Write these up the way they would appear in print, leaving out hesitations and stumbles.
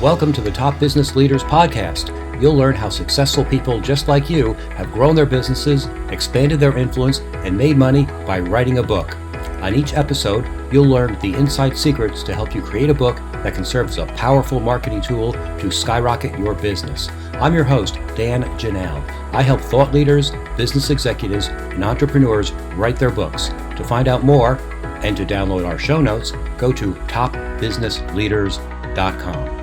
Welcome to the Top Business Leaders Podcast. You'll learn how successful people just like you have grown their businesses, expanded their influence, and made money by writing a book. On each episode, you'll learn the inside secrets to help you create a book that can serve as a powerful marketing tool to skyrocket your business. I'm your host, Dan Janal. I help thought leaders, business executives, and entrepreneurs write their books. To find out more and to download our show notes, go to topbusinessleaders.com.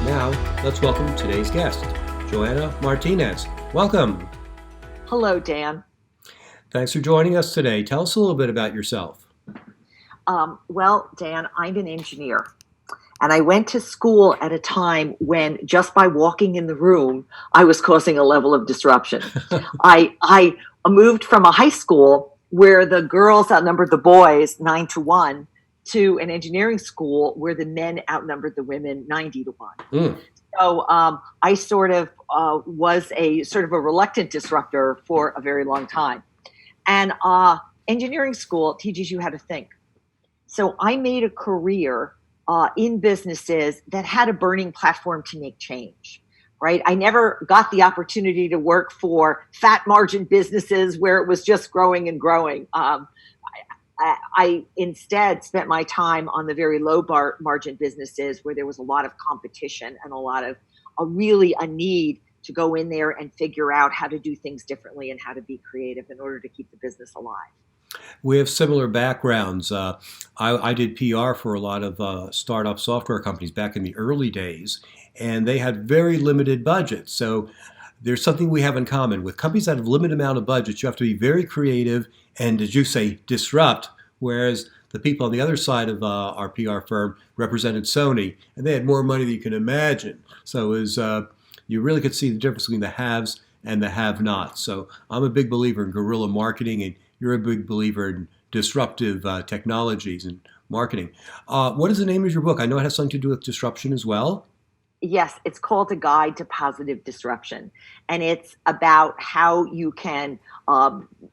Now, let's welcome today's guest, Joanna Martinez. Welcome. Hello, Dan. Thanks for joining us today. Tell us a little bit about yourself. Well, Dan, I'm an engineer, and I went to school at a time when just by walking in the room, I was causing a level of disruption. I moved from a high school where the girls outnumbered the boys 9-1 to an engineering school where the men outnumbered the women 90-1. So I sort of was a reluctant disruptor for a very long time. And engineering school teaches you how to think. So I made a career in businesses that had a burning platform to make change, right? I never got the opportunity to work for fat margin businesses where it was just growing and growing. I instead spent my time on the very low margin businesses where there was a lot of competition and a need to go in there and figure out how to do things differently and how to be creative in order to keep the business alive. We have similar backgrounds. I did PR for a lot of startup software companies back in the early days, and they had very limited budgets. So there's something we have in common. With companies that have limited amount of budgets, you have to be very creative and, as you say, disrupt, whereas the people on the other side of our PR firm represented Sony, and they had more money than you can imagine. So it was, you really could see the difference between the haves and the have-nots. So I'm a big believer in guerrilla marketing, and you're a big believer in disruptive technologies and marketing. What is the name of your book? I know it has something to do with disruption as well. Yes, it's called A Guide to Positive Disruption. And it's about how you can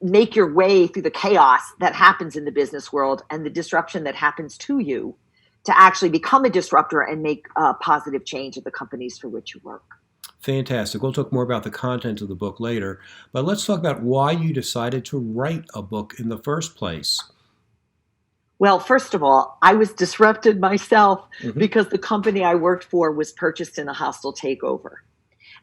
make your way through the chaos that happens in the business world and the disruption that happens to you to actually become a disruptor and make positive change at the companies for which you work. Fantastic. We'll talk more about the content of the book later, but let's talk about why you decided to write a book in the first place. Well, first of all, I was disrupted myself because the company I worked for was purchased in a hostile takeover.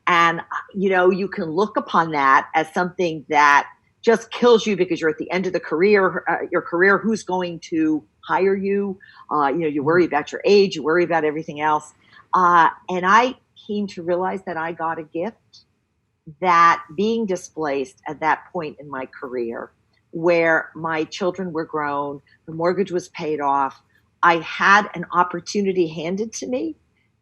And, you can look upon that as something that just kills you because you're at the end of your career, who's going to hire you? You worry about your age, you worry about everything else. And I came to realize that I got a gift, that being displaced at that point in my career, where my children were grown, the mortgage was paid off, I had an opportunity handed to me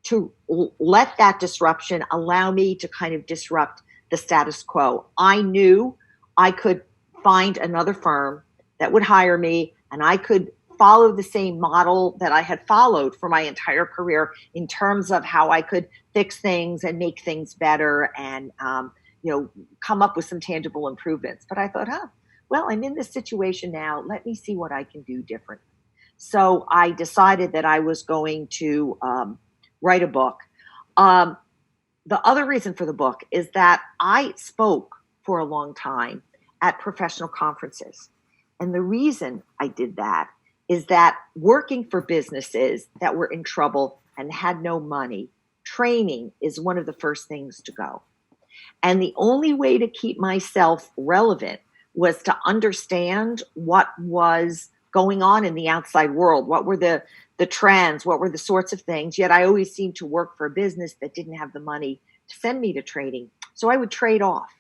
to let that disruption allow me to kind of disrupt the status quo. I knew I could find another firm that would hire me, and I could follow the same model that I had followed for my entire career in terms of how I could fix things and make things better and come up with some tangible improvements. But I thought, well, I'm in this situation now. Let me see what I can do different. So I decided that I was going to write a book. The other reason for the book is that I spoke for a long time at professional conferences. And the reason I did that is that working for businesses that were in trouble and had no money, training is one of the first things to go. And the only way to keep myself relevant was to understand what was going on in the outside world. What were the trends? What were the sorts of things? Yet I always seemed to work for a business that didn't have the money to send me to training. So I would trade off.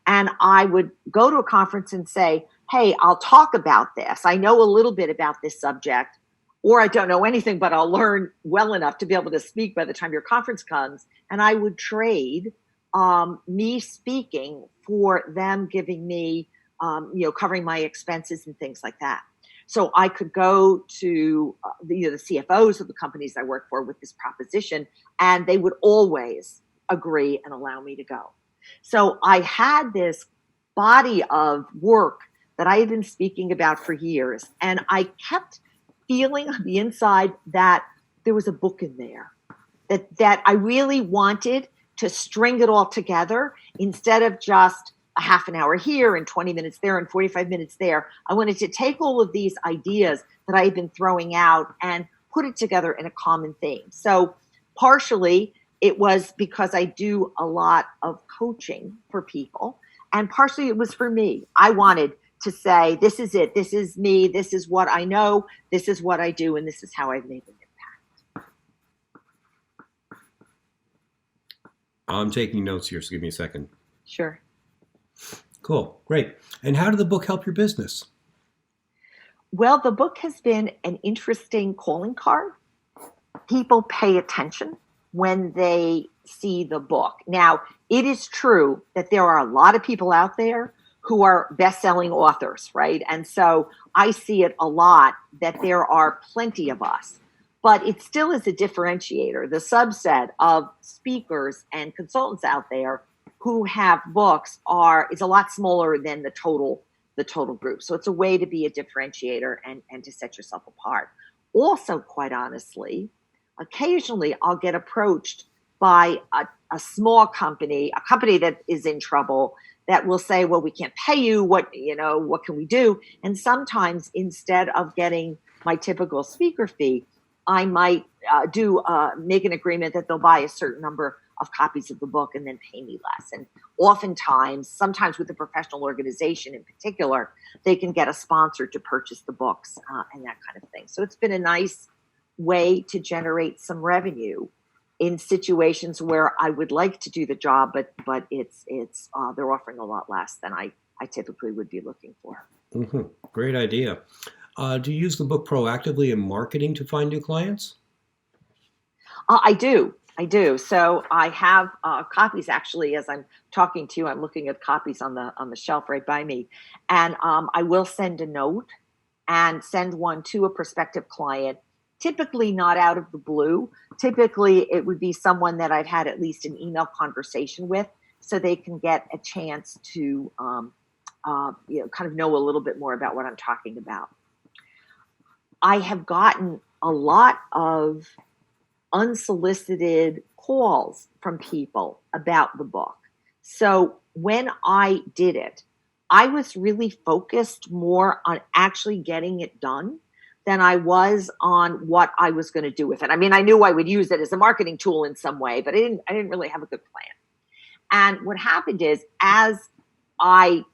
And I would go to a conference and say, hey, I'll talk about this. I know a little bit about this subject, or I don't know anything, but I'll learn well enough to be able to speak by the time your conference comes. And I would trade me speaking for them giving me, covering my expenses and things like that. So I could go to the CFOs of the companies I work for with this proposition, and they would always agree and allow me to go. So I had this body of work that I had been speaking about for years, and I kept feeling on the inside that there was a book in there, that I really wanted to string it all together instead of just a half an hour here and 20 minutes there and 45 minutes there. I wanted to take all of these ideas that I had been throwing out and put it together in a common theme. So partially it was because I do a lot of coaching for people, and partially it was for me. I wanted to say, this is it, this is me, this is what I know, this is what I do, and this is how I've made an impact. I'm taking notes here, so give me a second. Sure. Cool, great. And how did the book help your business? Well, the book has been an interesting calling card. People pay attention when they see the book. Now, it is true that there are a lot of people out there who are best-selling authors, right? And so I see it a lot that there are plenty of us, but it still is a differentiator. The subset of speakers and consultants out there who have books is a lot smaller than the total group. So it's a way to be a differentiator and to set yourself apart. Also, quite honestly, occasionally I'll get approached by a small company, a company that is in trouble, that will say, well, we can't pay you. What can we do? And sometimes instead of getting my typical speaker fee, I might make an agreement that they'll buy a certain number of copies of the book and then pay me less. And oftentimes, sometimes with a professional organization in particular, they can get a sponsor to purchase the books and that kind of thing. So it's been a nice way to generate some revenue in situations where I would like to do the job, but it's they're offering a lot less than I typically would be looking for. Mm-hmm. Great idea. Do you use the book proactively in marketing to find new clients? I do. So I have copies, actually. As I'm talking to you, I'm looking at copies on the shelf right by me, and I will send a note and send one to a prospective client. Typically not out of the blue. Typically it would be someone that I've had at least an email conversation with, so they can get a chance to kind of know a little bit more about what I'm talking about. I have gotten a lot of unsolicited calls from people about the book. So when I did it, I was really focused more on actually getting it done than I was on what I was going to do with it. I mean, I knew I would use it as a marketing tool in some way, but I didn't really have a good plan. And what happened is, as I,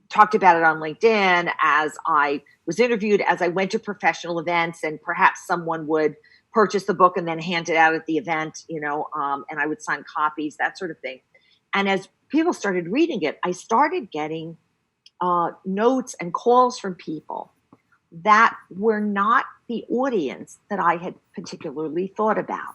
talked about it on LinkedIn, as I was interviewed, as I went to professional events, and perhaps someone would purchase the book and then hand it out at the event, and I would sign copies, that sort of thing. And as people started reading it, I started getting notes and calls from people that were not the audience that I had particularly thought about.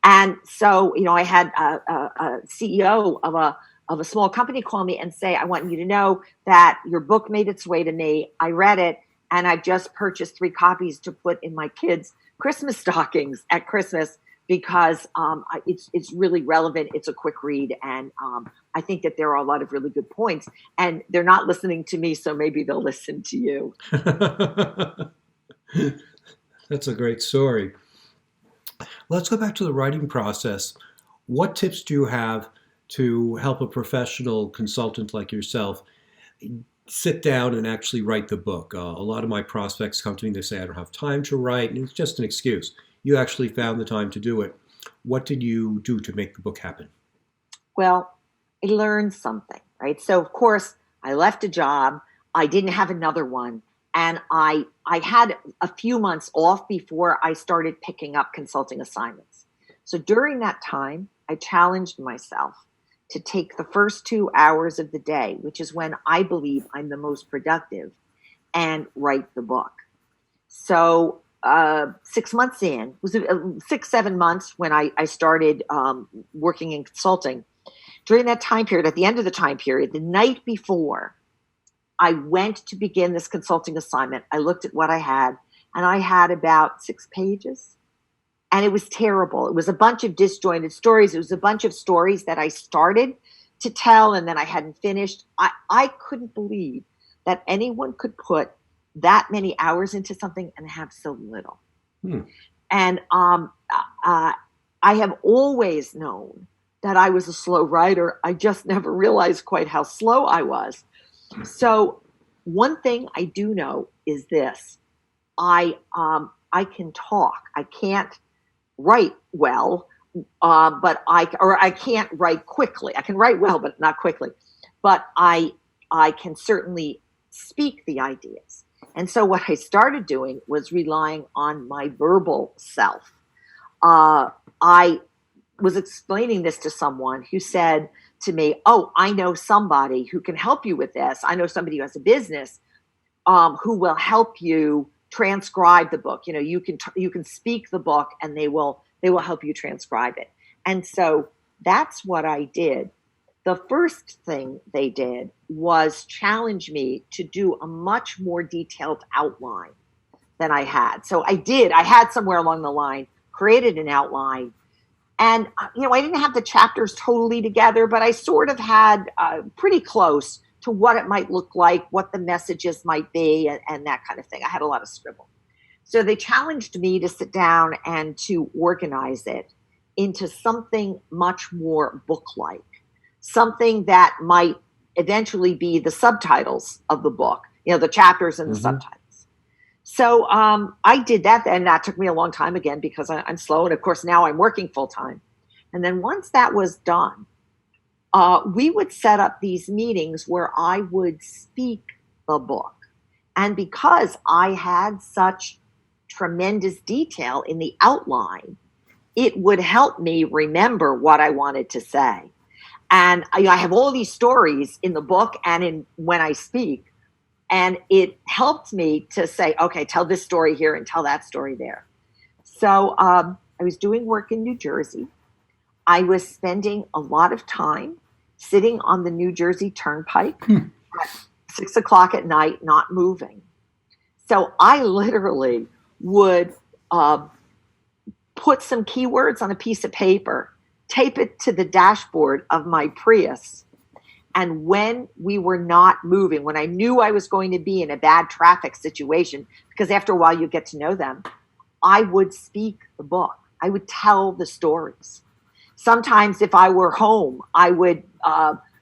And so, I had a CEO of a small company call me and say, I want you to know that your book made its way to me. I read it, and I've just purchased 3 copies to put in my kids' Christmas stockings at Christmas, because it's really relevant. It's a quick read, and I think that there are a lot of really good points, and they're not listening to me, so maybe they'll listen to you. That's a great story. Let's go back to the writing process. What tips do you have to help a professional consultant like yourself sit down and actually write the book? A lot of my prospects come to me, they say, I don't have time to write, and it's just an excuse. You actually found the time to do it. What did you do to make the book happen? Well, I learned something, right? So, of course, I left a job. I didn't have another one. And I had a few months off before I started picking up consulting assignments. So during that time, I challenged myself to take the first 2 hours of the day, which is when I believe I'm the most productive, and write the book. So 6 months in, it was 6-7 months when I started working in consulting. During that time period, at the end of the time period, the night before I went to begin this consulting assignment, I looked at what I had, and I had about 6 pages. And it was terrible. It was a bunch of disjointed stories. It was a bunch of stories that I started to tell and then I hadn't finished. I couldn't believe that anyone could put that many hours into something and have so little. And I have always known that I was a slow writer. I just never realized quite how slow I was. So one thing I do know is this. I can talk. I can't write well, but I can't write quickly. I can write well, but not quickly. But I can certainly speak the ideas. And so what I started doing was relying on my verbal self. I was explaining this to someone who said to me, "Oh, I know somebody who can help you with this. I know somebody who has a business who will help you transcribe the book. You know, you can speak the book, and they will help you transcribe it." And so that's what I did. The first thing they did was challenge me to do a much more detailed outline than I had. So I had somewhere along the line created an outline. And, I didn't have the chapters totally together, but I sort of had pretty close to what it might look like, what the messages might be, and that kind of thing. I had a lot of scribble. So they challenged me to sit down and to organize it into something much more book-like, something that might eventually be the subtitles of the book, the chapters and the subtitles. So I did that, and that took me a long time again because I'm slow. And of course, now I'm working full time. And then once that was done, we would set up these meetings where I would speak the book. And because I had such tremendous detail in the outline, it would help me remember what I wanted to say. And I have all these stories in the book and when I speak. And it helped me to say, okay, tell this story here and tell that story there. So I was doing work in New Jersey. I was spending a lot of time sitting on the New Jersey Turnpike at 6 o'clock at night, not moving. So I literally would put some keywords on a piece of paper, tape it to the dashboard of my Prius. And when we were not moving, when I knew I was going to be in a bad traffic situation, because after a while you get to know them, I would speak the book. I would tell the stories. Sometimes if I were home, I would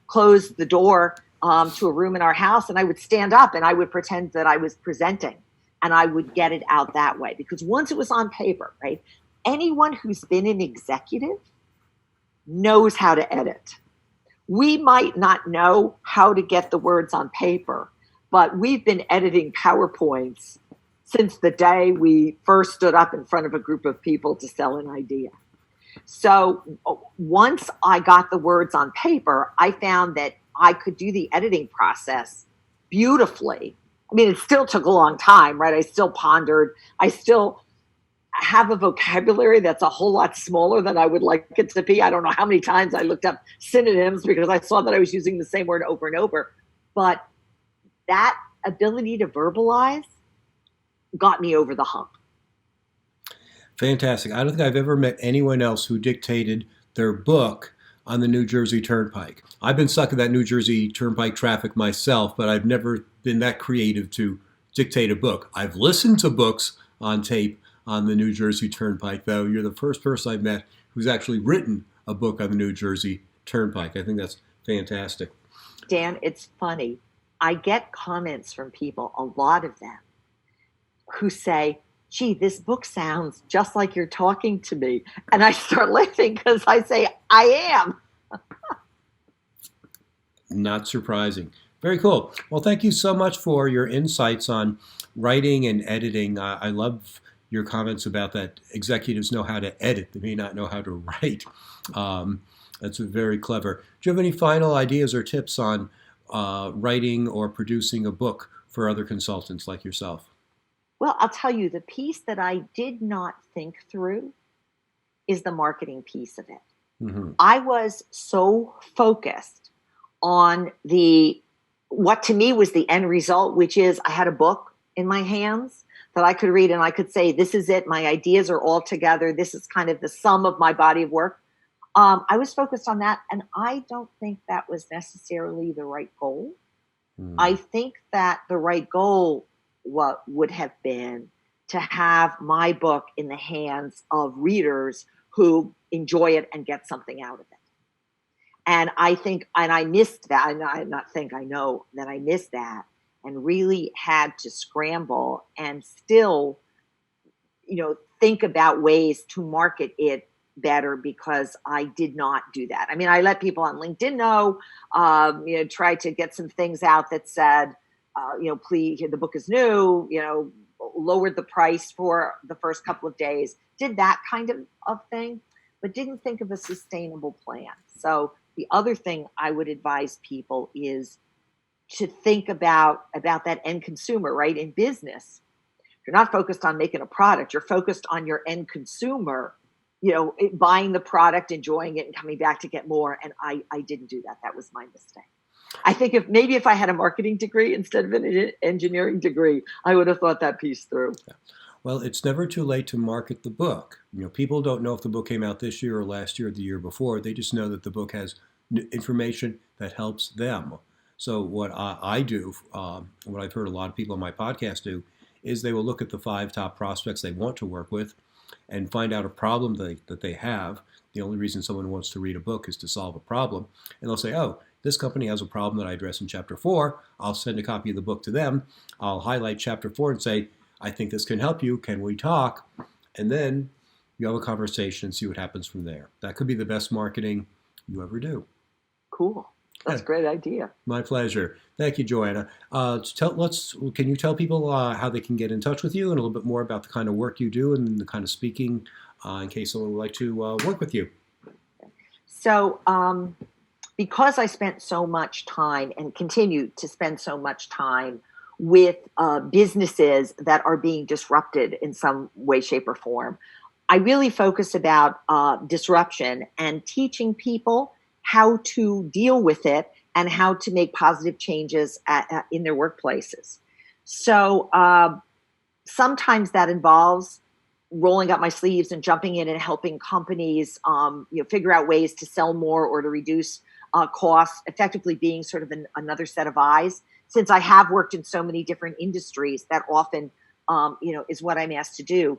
close the door to a room in our house, and I would stand up and I would pretend that I was presenting, and I would get it out that way. Because once it was on paper, right, anyone who's been an executive knows how to edit. We might not know how to get the words on paper, but we've been editing PowerPoints since the day we first stood up in front of a group of people to sell an idea. So once I got the words on paper, I found that I could do the editing process beautifully. I mean, it still took a long time, right? I still pondered. I still have a vocabulary that's a whole lot smaller than I would like it to be. I don't know how many times I looked up synonyms because I saw that I was using the same word over and over. But that ability to verbalize got me over the hump. Fantastic. I don't think I've ever met anyone else who dictated their book on the New Jersey Turnpike. I've been stuck in that New Jersey Turnpike traffic myself, but I've never been that creative to dictate a book. I've listened to books on tape on the New Jersey Turnpike, though. You're the first person I've met who's actually written a book on the New Jersey Turnpike. I think that's fantastic. Dan, it's funny. I get comments from people, a lot of them, who say, gee, this book sounds just like you're talking to me. And I start laughing because I say, I am. Not surprising. Very cool. Well, thank you so much for your insights on writing and editing. I love your comments about that executives know how to edit. They may not know how to write. That's very clever. Do you have any final ideas or tips on writing or producing a book for other consultants like yourself? Well, I'll tell you, the piece that I did not think through is the marketing piece of it. Mm-hmm. I was so focused on what to me was the end result, which is I had a book in my hands that I could read and I could say, this is it. My ideas are all together. This is kind of the sum of my body of work. I was focused on that, and I don't think that was necessarily the right goal. I think that the right goal what would have been to have my book in the hands of readers who enjoy it and get something out of it. And I think, and I missed that, and I not think, I know that I missed that, and really had to scramble and still, think about ways to market it better, because I did not do that. I mean, I let people on LinkedIn know, try to get some things out that said, please, the book is new, lowered the price for the first couple of days, did that kind of thing, but didn't think of a sustainable plan. So the other thing I would advise people is to think about that end consumer, right? In business, you're not focused on making a product, you're focused on your end consumer, buying the product, enjoying it, and coming back to get more. And I didn't do that. That was my mistake. I think if I had a marketing degree instead of an engineering degree, I would have thought that piece through. Yeah. Well, it's never too late to market the book. People don't know if the book came out this year or last year or the year before. They just know that the book has information that helps them. So what I do, what I've heard a lot of people on my podcast do, is they will look at the 5 top prospects they want to work with and find out a problem that they have. The only reason someone wants to read a book is to solve a problem. And they'll say, oh, this company has a problem that I address in Chapter 4. I'll send a copy of the book to them. I'll highlight Chapter 4 and say, I think this can help you. Can we talk? And then you have a conversation and see what happens from there. That could be the best marketing you ever do. Cool. That's a great idea. My pleasure. Thank you, Joanna. Can you tell people how they can get in touch with you and a little bit more about the kind of work you do and the kind of speaking in case someone would like to work with you? So because I spent so much time and continue to spend so much time with businesses that are being disrupted in some way, shape, or form, I really focus about disruption and teaching people how to deal with it and how to make positive changes in their workplaces. So sometimes that involves rolling up my sleeves and jumping in and helping companies figure out ways to sell more or to reduce costs, effectively being sort of another set of eyes. Since I have worked in so many different industries, that often is what I'm asked to do.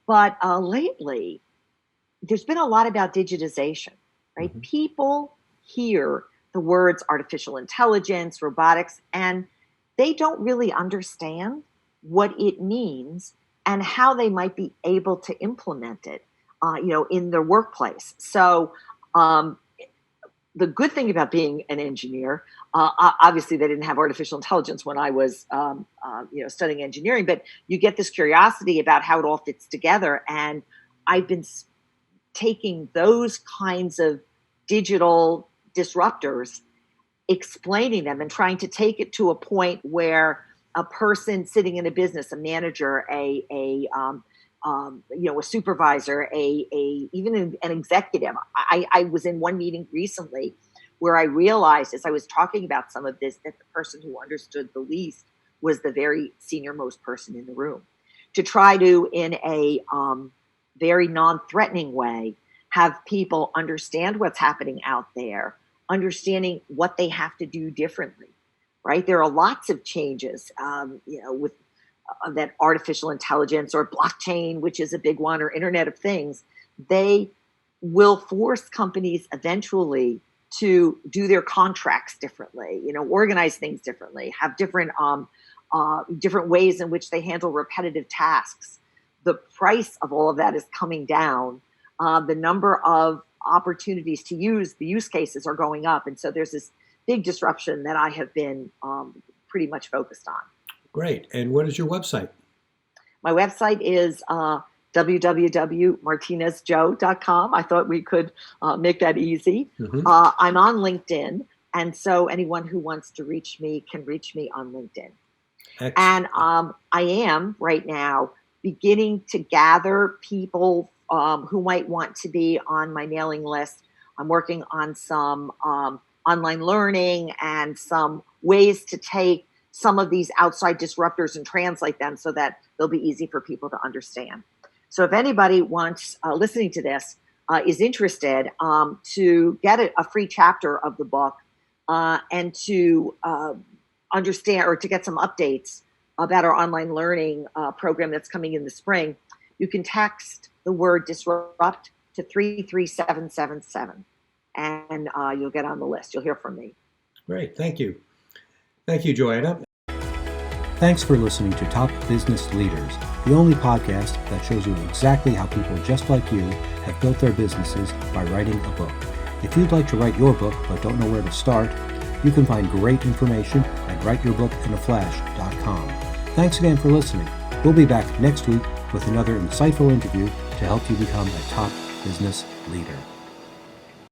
But lately, there's been a lot about digitization, right? Mm-hmm. People hear the words artificial intelligence, robotics, and they don't really understand what it means and how they might be able to implement it, in their workplace. So the good thing about being an engineer, obviously they didn't have artificial intelligence when I was, studying engineering, but you get this curiosity about how it all fits together. And I've been taking those kinds of digital disruptors, explaining them and trying to take it to a point where a person sitting in a business, a manager, a supervisor, even an executive. I was in one meeting recently where I realized, as I was talking about some of this, that the person who understood the least was the very senior most person in the room. To try to, in a very non-threatening way, have people understand what's happening out there, understanding what they have to do differently, right? There are lots of changes, with that artificial intelligence or blockchain, which is a big one, or Internet of Things. They will force companies eventually to do their contracts differently, organize things differently, have different ways in which they handle repetitive tasks. The price of all of that is coming down. The number of opportunities to use the use cases are going up. And so there's this big disruption that I have been pretty much focused on. Great. And what is your website? My website is www.martinezjoe.com. I thought we could make that easy. Mm-hmm. I'm on LinkedIn. And so anyone who wants to reach me can reach me on LinkedIn. Excellent. And I am right now beginning to gather people who might want to be on my mailing list. I'm working on some online learning and some ways to take some of these outside disruptors and translate them so that they'll be easy for people to understand. So if anybody wants, listening to this, is interested to get a free chapter of the book and to understand or to get some updates about our online learning program that's coming in the spring, you can text the word disrupt to 33777, and you'll get on the list. You'll hear from me. Great. Thank you. Thank you, Joanna. Thanks for listening to Top Business Leaders, the only podcast that shows you exactly how people just like you have built their businesses by writing a book. If you'd like to write your book but don't know where to start, you can find great information at writeyourbookinaflash.com. Thanks again for listening. We'll be back next week with another insightful interview to help you become a top business leader.